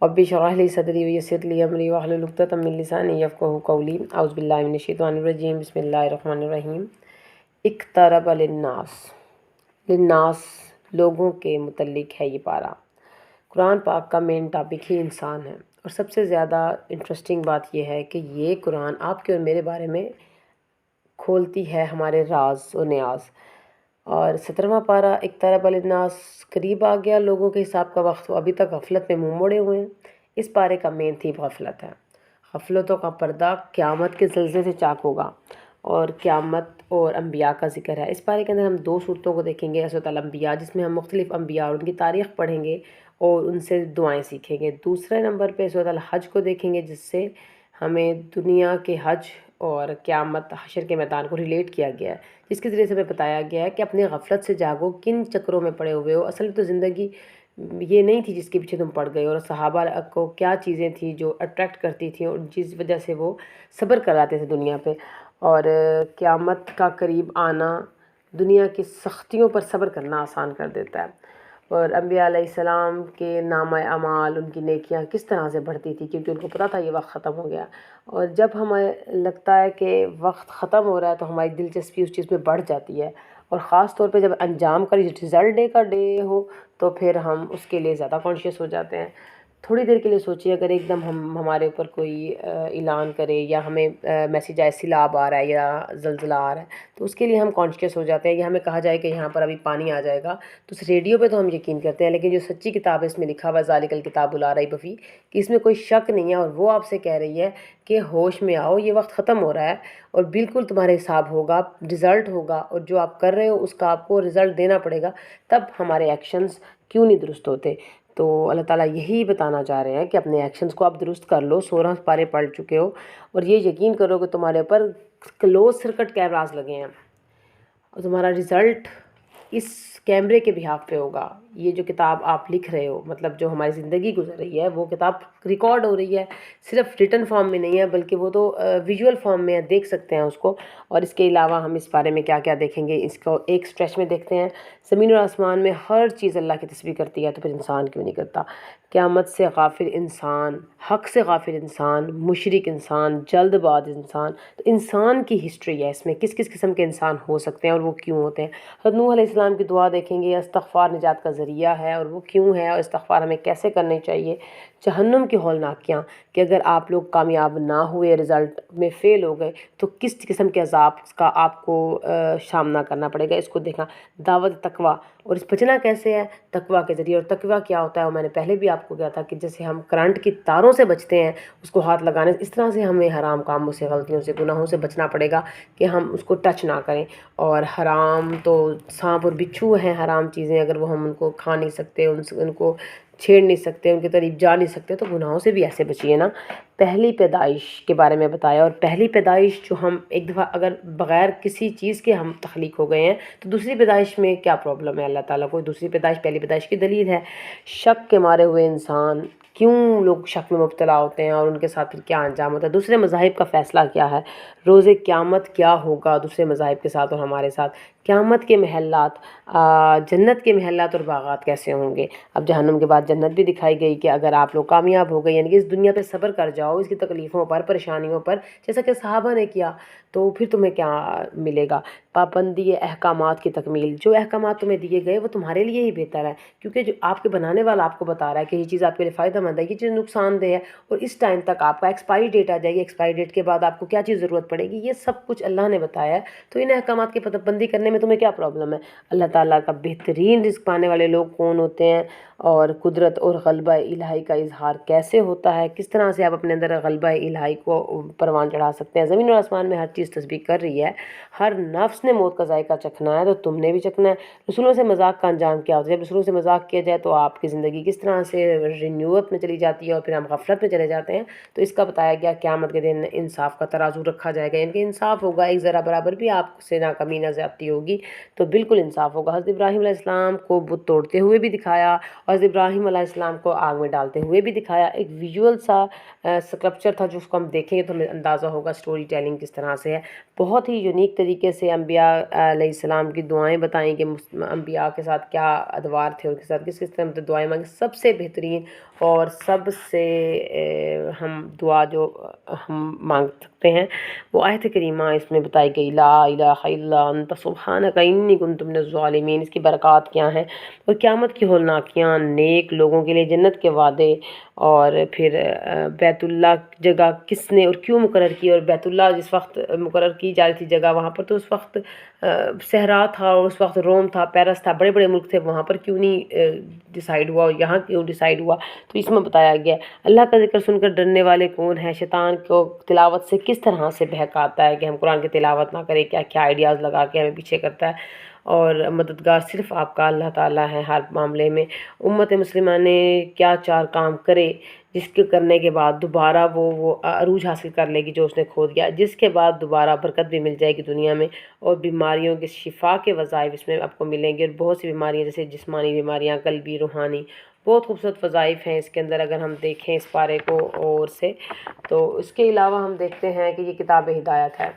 رب اشرح لي صدری ویسر لی امری واحلل عقدۃ من لسانی یفقہوا قولی اعوذ باللہ من الشیطان الرجیم بسم اللہ الرحمن الرحیم اقترب للناس لوگوں کے متعلق ہے یہ پارہ۔ قرآن پاک کا مین ٹاپک ہی انسان ہے، اور سب سے زیادہ انٹرسٹنگ بات یہ ہے کہ یہ قرآن آپ کے اور میرے بارے میں کھولتی ہے ہمارے راز و نیاز۔ اور 17واں پارہ اقترب للناس، قریب آ گیا لوگوں کے حساب کا وقت، وہ ابھی تک غفلت میں منہ موڑے ہوئے ہیں۔ اس پارے کا مین تھیم غفلت ہے۔ غفلتوں کا پردہ قیامت کے زلزلے سے چاک ہوگا، اور قیامت اور انبیاء کا ذکر ہے۔ اس پارے کے اندر ہم 2 صورتوں کو دیکھیں گے، سورۃ الانبیاء جس میں ہم مختلف انبیاء اور ان کی تاریخ پڑھیں گے اور ان سے دعائیں سیکھیں گے۔ دوسرے نمبر پہ سورۃ الحج کو دیکھیں گے، جس سے ہمیں دنیا کے حج اور قیامت حشر کے میدان کو ریلیٹ کیا گیا ہے، جس کے ذریعے سے ہمیں بتایا گیا ہے کہ اپنے غفلت سے جاگو، کن چکروں میں پڑے ہوئے ہو۔ اصل تو زندگی یہ نہیں تھی جس کے پیچھے تم پڑ گئے، اور صحابہ کو کیا چیزیں تھیں جو اٹریکٹ کرتی تھیں اور جس وجہ سے وہ صبر کراتے تھے دنیا پہ، اور قیامت کا قریب آنا دنیا کی سختیوں پر صبر کرنا آسان کر دیتا ہے۔ اور انبیاء علیہ السلام کے نامہ اعمال، ان کی نیکیاں کس طرح سے بڑھتی تھی، کیونکہ ان کو پتہ تھا یہ وقت ختم ہو گیا۔ اور جب ہمیں لگتا ہے کہ وقت ختم ہو رہا ہے تو ہماری دلچسپی اس چیز میں بڑھ جاتی ہے، اور خاص طور پہ جب انجام کا رزلٹ ڈے کا ڈے ہو تو پھر ہم اس کے لیے زیادہ کانشیس ہو جاتے ہیں۔ تھوڑی دیر کے لیے سوچیے، اگر ایک دم ہمارے اوپر کوئی اعلان کرے، یا ہمیں میسیج آئے سیلاب آ رہا ہے یا زلزلہ آ رہا ہے، تو اس کے لیے ہم کانشیس ہو جاتے ہیں، یا ہمیں کہا جائے کہ یہاں پر ابھی پانی آ جائے گا، تو اس ریڈیو پہ تو ہم یقین کرتے ہیں، لیکن جو سچی کتاب ہے اس میں لکھا ہوا ذالک الکتاب لا ریب فیہ، کہ اس میں کوئی شک نہیں ہے، اور وہ آپ سے کہہ رہی ہے کہ ہوش میں آؤ، یہ وقت ختم ہو رہا ہے، اور بالکل تمہارے حساب ہوگا، رزلٹ ہوگا، اور جو آپ کر رہے ہو اس کا آپ کو رزلٹ دینا پڑے گا۔ تب ہمارے ایکشنز کیوں نہیں درست ہوتے؟ تو اللہ تعالیٰ یہی بتانا چاہ رہے ہیں کہ اپنے ایکشنز کو آپ درست کر لو۔ 16 پارے پڑھ چکے ہو، اور یہ یقین کرو کہ تمہارے اوپر کلوز سرکٹ کیمراز لگے ہیں، اور تمہارا رزلٹ اس کیمرے کے بہاف پہ ہوگا۔ یہ جو کتاب آپ لکھ رہے ہو، مطلب جو ہماری زندگی گزر رہی ہے، وہ کتاب ریکارڈ ہو رہی ہے، صرف ریٹن فارم میں نہیں ہے بلکہ وہ تو ویژول فارم میں ہے، دیکھ سکتے ہیں اس کو۔ اور اس کے علاوہ ہم اس بارے میں کیا کیا دیکھیں گے، اس کو ایک اسٹریچ میں دیکھتے ہیں۔ زمین اور آسمان میں ہر چیز اللہ کی تسبیح کرتی ہے، تو پھر انسان کیوں نہیں کرتا؟ قیامت سے غافل انسان، حق سے غافل انسان، مشرک انسان، جلد باز انسان۔ تو انسان کی ہسٹری ہے اس میں، کس کس قسم کے انسان ہو سکتے ہیں اور وہ کیوں ہوتے ہیں۔ حضرت نوح علیہ السلام کی دعا دیکھیں گے، استغفار نجات کا ذریعہ ہے، اور وہ کیوں ہے، اور استغفار ہمیں کیسے کرنی چاہیے۔ جہنم کی ہولناکیاں، کہ اگر آپ لوگ کامیاب نہ ہوئے، رزلٹ میں فیل ہو گئے، تو کس قسم کے عذاب کا آپ کو سامنا کرنا پڑے گا، اس کو دیکھنا۔ دعوت تقویٰ، اور اس بچنا کیسے ہے؟ تقویٰ کے ذریعے۔ اور تقویٰ کیا ہوتا ہے، وہ میں نے پہلے بھی آپ کو کہا تھا کہ جیسے ہم کرنٹ کی تاروں سے بچتے ہیں اس کو ہاتھ لگانے سے، اس طرح سے ہمیں حرام کاموں سے، غلطیوں سے، گناہوں سے بچنا پڑے گا کہ ہم اس کو ٹچ نہ کریں۔ اور حرام تو سانپ اور بچھو ہیں، حرام چیزیں اگر وہ ہم ان کو کھا نہیں سکتے، ان کو چھیڑ نہیں سکتے، ان کے قریب جا نہیں سکتے، تو گناہوں سے بھی ایسے بچیے نا۔ پہلی پیدائش کے بارے میں بتایا، اور پہلی پیدائش جو ہم ایک دفعہ اگر بغیر کسی چیز کے ہم تخلیق ہو گئے ہیں، تو دوسری پیدائش میں کیا پرابلم ہے؟ اللہ تعالیٰ کو دوسری پیدائش پہلی پیدائش کی دلیل ہے۔ شک کے مارے ہوئے انسان، کیوں لوگ شک میں مبتلا ہوتے ہیں، اور ان کے ساتھ پھر کیا انجام ہوتا ہے؟ دوسرے مذاہب کا فیصلہ کیا ہے؟ روز قیامت کیا ہوگا دوسرے مذاہب کے ساتھ اور ہمارے ساتھ؟ قیامت کے محلات، جنت کے محلات اور باغات کیسے ہوں گے؟ اب جہنم کے بعد جنت بھی دکھائی گئی کہ اگر آپ لوگ کامیاب ہو گئے، یعنی کہ اس دنیا پہ صبر کر جاؤ، اس کی تکلیفوں پر، پریشانیوں پر، جیسا کہ صحابہ نے کیا، تو پھر تمہیں کیا ملے گا؟ پابندی احکامات کی تکمیل، جو احکامات تمہیں دیے گئے وہ تمہارے لیے ہی بہتر ہے، کیونکہ جو آپ کے بنانے والا آپ کو بتا رہا ہے کہ یہ چیز آپ کے لیے فائدہ مند ہے، یہ چیز نقصان دہ ہے، اور اس ٹائم تک آپ کا ایکسپائری ڈیٹ آ جائے گی، ایکسپائری ڈیٹ کے بعد آپ کو کیا چیز ضرورت پڑے گی، یہ سب کچھ اللہ نے بتایا ہے۔ تو ان احکامات کی پابندی کرنے میں تمہیں کیا پرابلم ہے؟ اللہ تعالیٰ کا بہترین رزق پانے والے لوگ کون ہوتے ہیں، اور قدرت اور غلبہ الہی کا اظہار کیسے ہوتا ہے، کس طرح سے آپ اپنے اندر غلبہ الہی کو پروان چڑھا سکتے ہیں۔ زمین اور آسمان میں ہر چیز تسبیح کر رہی ہے، ہر نفس نے موت کا ذائقہ چکھنا ہے، تو تم نے بھی چکھنا ہے۔ رسولوں سے مذاق کا انجام کیا ہوتا ہے؟ جب رسولوں سے مذاق کیا جائے تو آپ کی زندگی کس طرح سے رینیوت میں چلی جاتی ہے، اور پھر ہم غفلت میں چلے جاتے ہیں۔ تو اس کا بتایا گیا قیامت کے دن انصاف کا ترازو رکھا جائے گا، یعنی کہ انصاف ہوگا، ایک ذرا برابر بھی آپ سے نہ کمی نہ زیادتی ہوگی، تو بالکل انصاف ہوگا۔ حضرت ابراہیم علیہ السلام کو بت توڑتے ہوئے بھی دکھایا، اور حضرت ابراہیم علیہ السلام کو آگ میں ڈالتے ہوئے بھی دکھایا۔ ایک ویژول سا اسکرپچر تھا، جس کو ہم دیکھیں گے تو ہمیں اندازہ ہوگا اسٹوری ٹیلنگ کس طرح سے ہے۔ بہت ہی یونیک طریقے سے انبیاء علیہ السلام کی دعائیں بتائیں کہ انبیاء کے ساتھ کیا ادوار تھے، ان کے ساتھ کس کس طرح دعائیں مانگیں۔ سب سے بہترین اور سب سے ہم دعا جو ہم مانگ سکتے ہیں وہ آیت کریمہ اس میں بتائی گئی، لا الہ الا انت سبحانک انی کنت من الظالمین، اس کی برکات کیا ہیں اور قیامت کی ہولناکیاں، نیک لوگوں کے لیے جنت کے وعدے، اور پھر بیت اللہ جگہ کس نے اور کیوں مقرر کی، اور بیت اللہ جس وقت مقرر کی جا رہی تھی جگہ وہاں پر تو اس وقت صحرا تھا، اور اس وقت روم تھا، پیرس تھا، بڑے بڑے ملک تھے، وہاں پر کیوں نہیں ڈیسائیڈ ہوا اور یہاں کیوں ڈیسائیڈ ہوا، تو اس میں بتایا گیا اللہ کا ذکر سن کر ڈرنے والے کون ہیں، شیطان کو تلاوت سے کس طرح سے بہکاتا ہے کہ ہم قرآن کی تلاوت نہ کریں، کیا کیا آئیڈیاز لگا کے ہمیں پیچھے کرتا ہے، اور مددگار صرف آپ کا اللہ تعالیٰ ہے ہر معاملے میں۔ امت مسلمہ نے کیا چار کام کرے جس کے کرنے کے بعد دوبارہ وہ عروج حاصل کر لے گی جو اس نے کھو دیا، جس کے بعد دوبارہ برکت بھی مل جائے گی دنیا میں، اور بیماریوں کے شفا کے وظائف اس میں آپ کو ملیں گے، اور بہت سی بیماریاں جیسے جسمانی بیماریاں، قلبی، روحانی، بہت خوبصورت وظائف ہیں اس کے اندر اگر ہم دیکھیں اس پارے کو اور سے۔ تو اس کے علاوہ ہم دیکھتے ہیں کہ یہ کتاب ہدایت ہے،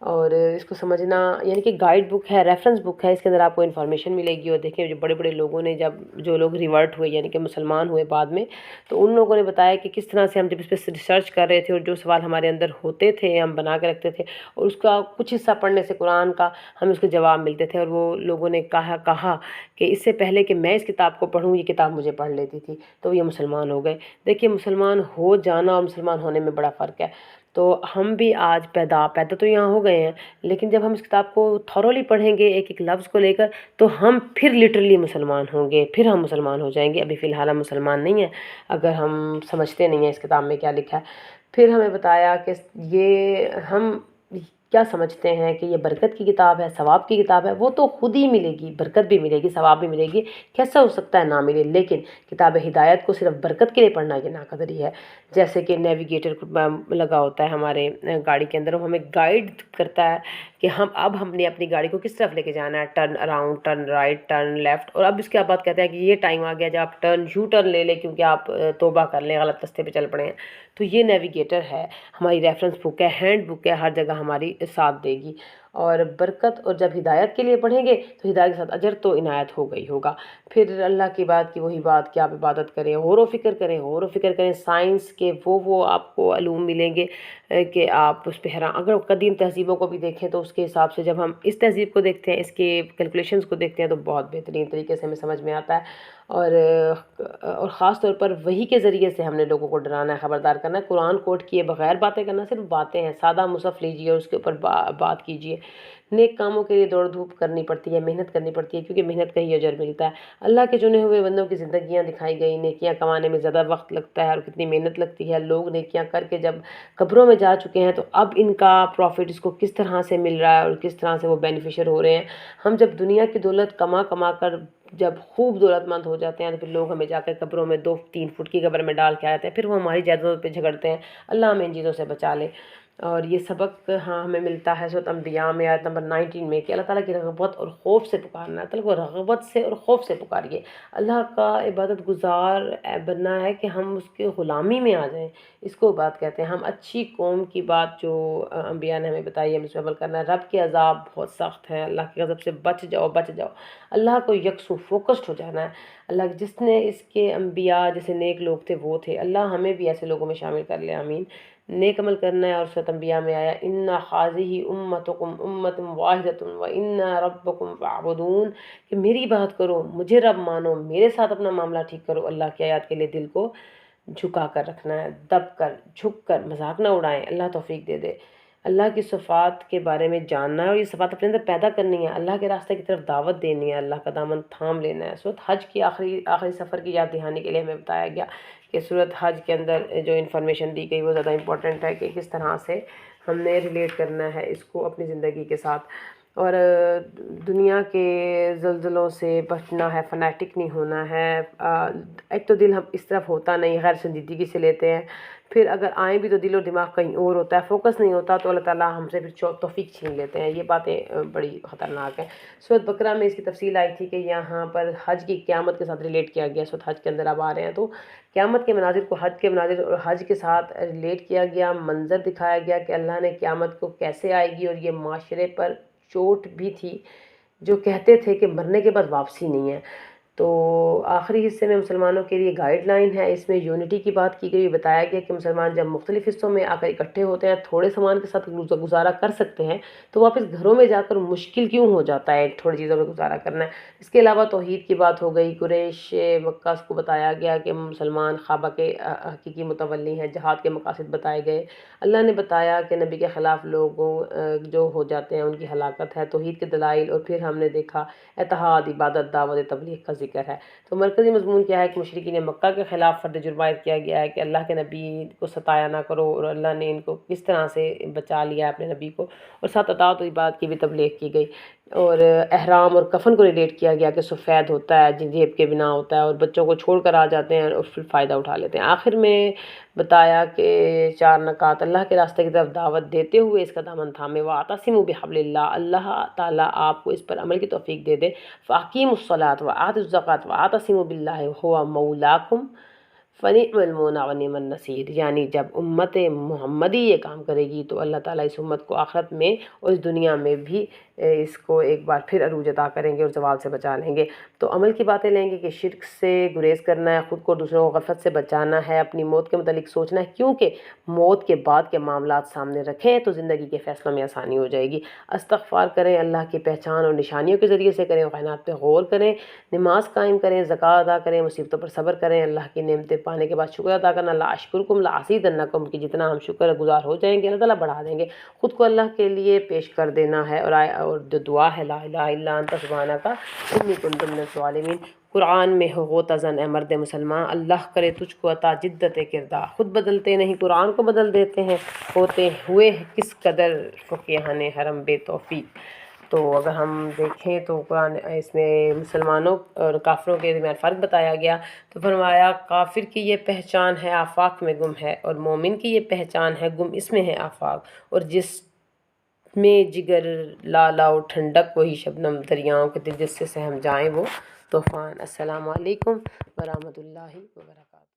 اور اس کو سمجھنا یعنی کہ گائیڈ بک ہے، ریفرنس بک ہے، اس کے اندر آپ کو انفارمیشن ملے گی، اور دیکھیں جو بڑے بڑے لوگوں نے جو لوگ ریورٹ ہوئے یعنی کہ مسلمان ہوئے بعد میں، تو ان لوگوں نے بتایا کہ کس طرح سے ہم جب اس پہ ریسرچ کر رہے تھے اور جو سوال ہمارے اندر ہوتے تھے ہم بنا کے رکھتے تھے، اور اس کا کچھ حصہ پڑھنے سے قرآن کا ہمیں اس کے جواب ملتے تھے، اور وہ لوگوں نے کہا کہ اس سے پہلے کہ میں اس کتاب کو پڑھوں یہ کتاب مجھے پڑھ لیتی تھی، تو یہ مسلمان ہو گئے۔ دیکھیے مسلمان ہو جانا اور مسلمان ہونے میں بڑا فرق ہے، تو ہم بھی آج پیدا تو یہاں ہو گئے ہیں، لیکن جب ہم اس کتاب کو تھورلی پڑھیں گے ایک ایک لفظ کو لے کر تو ہم پھر لٹرلی مسلمان ہوں گے، پھر ہم مسلمان ہو جائیں گے۔ ابھی فی الحال ہم مسلمان نہیں ہیں اگر ہم سمجھتے نہیں ہیں اس کتاب میں کیا لکھا ہے۔ پھر ہمیں بتایا کہ یہ ہم کیا سمجھتے ہیں کہ یہ برکت کی کتاب ہے، ثواب کی کتاب ہے، وہ تو خود ہی ملے گی، برکت بھی ملے گی، ثواب بھی ملے گی، کیسا ہو سکتا ہے نہ ملے، لیکن کتاب ہدایت کو صرف برکت کے لیے پڑھنا یہ ناقدری ہے۔ جیسے کہ نیویگیٹر لگا ہوتا ہے ہمارے گاڑی کے اندر، وہ ہمیں گائیڈ کرتا ہے کہ ہم نے اپنی گاڑی کو کس طرف لے کے جانا ہے، turn around, turn right, turn left, اور اب اس کے بعد کہتے ہیں کہ یہ ٹائم آ گیا جب آپ یو ٹرن لے لیں کیونکہ آپ توبہ کر لیں، غلط راستے پہ چل پڑے ہیں۔ تو یہ نیویگیٹر ہے، ہماری ریفرنس بک ہے، ہینڈ بک ہے، ہر جگہ ہماری ساتھ دے گی۔ اور برکت، اور جب ہدایت کے لیے پڑھیں گے تو ہدایت کے ساتھ اجر تو عنایت ہو گئی ہوگا۔ پھر اللہ کی بات کی وہی بات کہ آپ عبادت کریں، غور و فکر کریں، غور و فکر کریں، سائنس کے وہ آپ کو علوم ملیں گے کہ آپ اس پہ حیران، اگر قدیم تہذیبوں کو بھی دیکھیں تو اس کے حساب سے جب ہم اس تہذیب کو دیکھتے ہیں، اس کے کیلکولیشنز کو دیکھتے ہیں تو بہت بہترین طریقے سے ہمیں سمجھ میں آتا ہے، اور خاص طور پر وہی کے ذریعے سے ہم نے لوگوں کو ڈرانا ہے، خبردار کرنا ہے۔ قرآن کوٹ کیے بغیر باتیں کرنا صرف باتیں ہیں، سادہ مصحف لیجئے اور اس کے اوپر بات کیجئے۔ نیک کاموں کے لیے دوڑ دھوپ کرنی پڑتی ہے، محنت کرنی پڑتی ہے، کیونکہ محنت کا ہی اجر ملتا ہے۔ اللہ کے چنے ہوئے بندوں کی زندگیاں دکھائی گئی، نیکیاں کمانے میں زیادہ وقت لگتا ہے اور کتنی محنت لگتی ہے، لوگ نیکیاں کر کے جب قبروں میں جا چکے ہیں تو اب ان کا پروفٹ اس کو کس طرح سے مل رہا ہے اور کس طرح سے وہ بینیفیشر ہو رہے ہیں۔ ہم جب دنیا کی دولت کما کر جب خوب دولت مند ہو جاتے ہیں تو پھر لوگ ہمیں جا کر قبروں میں 2-3 فٹ کی قبر میں ڈال کے آتے ہیں، پھر وہ ہماری جائیدادوں پہ جھگڑتے ہیں۔ اللہ ہمیں ان چیزوں سے بچا لے۔ اور یہ سبق ہمیں ملتا ہے سورۃ انبیاء میں آیت نمبر 19 میں کہ اللہ تعالیٰ کی رغبت اور خوف سے پکارنا ہے، اللہ کو رغبت سے اور خوف سے پکاریے۔ اللہ کا عبادت گزار بننا ہے کہ ہم اس کے غلامی میں آ جائیں، اس کو بات کہتے ہیں۔ ہم اچھی قوم کی بات جو انبیاء نے ہمیں بتائی ہے ہم اس پہ عمل کرنا ہے۔ رب کے عذاب بہت سخت ہے، اللہ کے غضب سے بچ جاؤ بچ جاؤ، اللہ کو یکسو فوکسڈ ہو جانا ہے۔ اللہ جس نے اس کے انبیاء جیسے نیک لوگ تھے وہ تھے، اللہ ہمیں بھی ایسے لوگوں میں شامل کر لے، آمین۔ نیک عمل کرنا ہے، اور سورۃ انبیاء میں آیا ان هذه امتکم امۃ واحدۃ وان ربکم فاعبدون، کہ میری بات کرو، مجھے رب مانو، میرے ساتھ اپنا معاملہ ٹھیک کرو۔ اللہ کی آیات کے لیے دل کو جھکا کر رکھنا ہے، دب کر جھک کر، مذاق نہ اڑائیں، اللہ توفیق دے دے۔ اللہ کی صفات کے بارے میں جاننا ہے اور یہ صفات اپنے اندر پیدا کرنی ہے، اللہ کے راستے کی طرف دعوت دینی ہے، اللہ کا دامن تھام لینا ہے۔ سورۃ حج کی آخری سفر کی یاد دہانی کے لیے ہمیں بتایا گیا کہ سورۃ حج کے اندر جو انفارمیشن دی گئی وہ زیادہ امپورٹنٹ ہے کہ کس طرح سے ہم نے ریلیٹ کرنا ہے اس کو اپنی زندگی کے ساتھ، اور دنیا کے زلزلوں سے بچنا ہے، فنیٹک نہیں ہونا ہے۔ ایک تو دل ہم اس طرف ہوتا نہیں، غیر سنجیدگی سے لیتے ہیں، پھر اگر آئیں بھی تو دل و دماغ کہیں اور ہوتا ہے، فوکس نہیں ہوتا تو اللہ تعالیٰ ہم سے پھر توفیق چھین لیتے ہیں۔ یہ باتیں بڑی خطرناک ہیں۔ سورۃ بقرہ میں اس کی تفصیل آئی تھی کہ یہاں پر حج کی قیامت کے ساتھ ریلیٹ کیا گیا، سورۃ حج کے اندر اب آ رہے ہیں تو قیامت کے مناظر کو حج کے مناظر اور حج کے ساتھ ریلیٹ کیا گیا، منظر دکھایا گیا کہ اللہ نے قیامت کو کیسے آئے گی، اور یہ معاشرے پر چوٹ بھی تھی جو کہتے تھے کہ مرنے کے بعد واپسی نہیں ہے۔ تو آخری حصے میں مسلمانوں کے لیے گائیڈ لائن ہے، اس میں یونٹی کی بات کی گئی، بتایا گیا کہ مسلمان جب مختلف حصوں میں آ کر اکٹھے ہوتے ہیں، تھوڑے سامان کے ساتھ گزارا کر سکتے ہیں، تو واپس گھروں میں جا کر مشکل کیوں ہو جاتا ہے تھوڑی چیزوں میں گزارا کرنا ہے۔ اس کے علاوہ توحید کی بات ہو گئی، قریش مکہ کو بتایا گیا کہ مسلمان کعبہ کے حقیقی متولی ہیں، جہاد کے مقاصد بتائے گئے، اللہ نے بتایا کہ نبی کے خلاف لوگوں جو ہو جاتے ہیں ان کی ہلاکت ہے، توحید کے دلائل، اور پھر ہم نے دیکھا اتحاد، عبادت، دعوت، تبلیغ کا ذکر ہے۔ تو مرکزی مضمون کیا ہے کہ مشرکین مکہ کے خلاف فرد جرم عائد کیا گیا ہے کہ اللہ کے نبی کو ستایا نہ کرو، اور اللہ نے ان کو کس طرح سے بچا لیا اپنے نبی کو، اور ساتھ اطاعت و عبادت کی بھی تبلیغ کی گئی، اور احرام اور کفن کو ریلیٹ کیا گیا کہ سفید ہوتا ہے، جیب کے بنا ہوتا ہے، اور بچوں کو چھوڑ کر آ جاتے ہیں اور پھر فائدہ اٹھا لیتے ہیں۔ آخر میں بتایا کہ 4 نکات، اللہ کے راستے کی طرف دعوت دیتے ہوئے اس کا دامن تھامے، وَاعْتَصِمُوا بِحَبْلِ اللَّهِ، اللہ تعالیٰ آپ کو اس پر عمل کی توفیق دے دے، فَأَقِیمُوا الصَّلَاةَ وَآتُوا الزَّکَاةَ وَاعْتَصِمُوا بِاللَّهِ هُوَ مَوْلَاکُمْ فَنِعْمَ الْمَوْلَىٰ وَنِعْمَ النَّصِيرُ۔ یعنی جب امت محمدی یہ کام کرے گی تو اللہ تعالیٰ اس امت کو آخرت میں اور اس دنیا میں بھی اس کو ایک بار پھر عروج عطا کریں گے اور زوال سے بچا لیں گے۔ تو عمل کی باتیں لیں گے کہ شرک سے گریز کرنا ہے، خود کو دوسروں کو غفلت سے بچانا ہے، اپنی موت کے متعلق سوچنا ہے، کیونکہ موت کے بعد کے معاملات سامنے رکھیں تو زندگی کے فیصلوں میں آسانی ہو جائے گی۔ استغفار کریں، اللہ کی پہچان اور نشانیوں کے ذریعے سے کریں، کائنات پہ غور کریں، نماز قائم کریں، زکوٰۃ ادا کریں، مصیبتوں پر صبر کریں، اللہ کی نعمتیں پانے کے بعد شکر ادا کرنا، لا اشکرکم لازیدنکم، کہ جتنا ہم شکر گزار ہو جائیں گے اللہ تعالیٰ بڑھا دیں گے۔ خود کو اللہ کے لیے پیش کر دینا ہے، اور جو دعا ہے لا الہ الا انت سبحانک انی کنت من الظالمین۔ قرآن میں ہو تزن اے مرد مسلمان، اللہ کرے تجھ کو عطا جدت کردار، خود بدلتے نہیں قرآن کو بدل دیتے ہیں، ہوتے ہوئے کس قدر فقیہان حرم بے توفیق۔ تو اگر ہم دیکھیں تو قرآن اس میں مسلمانوں اور کافروں کے درمیان فرق بتایا گیا، تو فرمایا کافر کی یہ پہچان ہے آفاق میں گم ہے، اور مومن کی یہ پہچان ہے گم اس میں ہے آفاق، اور جس میں جگر لالا و ٹھنڈک وہی شبنم، دریاؤں کے دل جس سے سہم جائیں وہ طوفان۔ السلام علیکم ورحمۃ اللہ وبرکاتہ۔